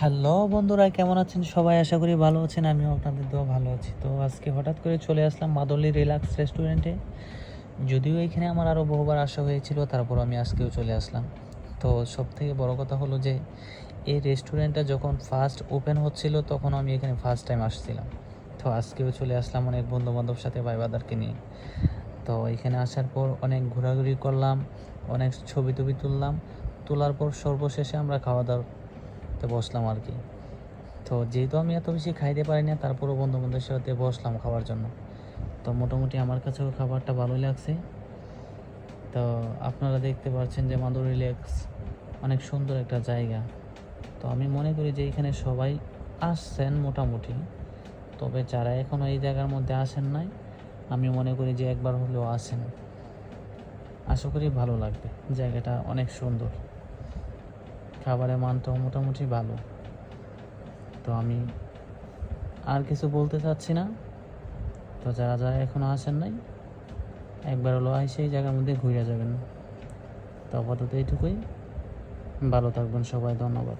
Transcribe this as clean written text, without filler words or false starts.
Hello বন্ধুরা, কেমন আছেন সবাই? আশা করি ভালো আছেন। আমিও আপনাদের দোয়া ভালো আছি। তো আজকে হঠাৎ করে চলে আসলাম মাদুলি রিল্যাক্স রেস্টুরেন্টে। যদিও এখানে আমার আরও বহুবার আসা হয়েছিল, তারপর আমি আজকেও চলে আসলাম। তো সবথেকে বড় কথা হলো যে এই রেস্টুরেন্টটা যখন ফার্স্ট ওপেন হচ্ছিল তখন আমি এখানে ফার্স্ট টাইম আসছিলাম। তো আজকেও চলে আসলাম অনেক বন্ধুবান্ধব সাথে ভাই বাদারকে নিয়ে। তো এখানে আসার পর অনেক ঘোরাঘুরি করলাম, অনেক ছবি টবি তুললাম। তোলার পর সর্বশেষে আমরা খাওয়া দাওয়াতে বসলাম আর কি। তো যেহেতু আমি এত বেশি খাইতে পারি না, তারপরও বন্ধুবান্ধবের সাথে বসলাম খাওয়ার জন্য। তো মোটামুটি আমার কাছেও খাবারটা ভালোই লাগছে। তো আপনারা দেখতে পাচ্ছেন যে মাদুরি লেকস অনেক সুন্দর একটা জায়গা। তো আমি মনে করি যে এখানে সবাই আসছেন মোটামুটি, তবে যারা এখনও এই জায়গার মধ্যে আসেন নাই, আমি মনে করি যে একবার হলেও আসেন। আশা করি ভালো লাগবে। জায়গাটা অনেক সুন্দর, খাবারের মানটাও মোটামুটি ভালো। তো আমি আর কিছু বলতে চাচ্ছি না। তো যারা যারা এখনও আসেন নাই, একবার হলো সেই জায়গার মধ্যে ঘুরে যাবেন। তো আপাতত এইটুকুই। ভালো থাকবেন সবাই, ধন্যবাদ।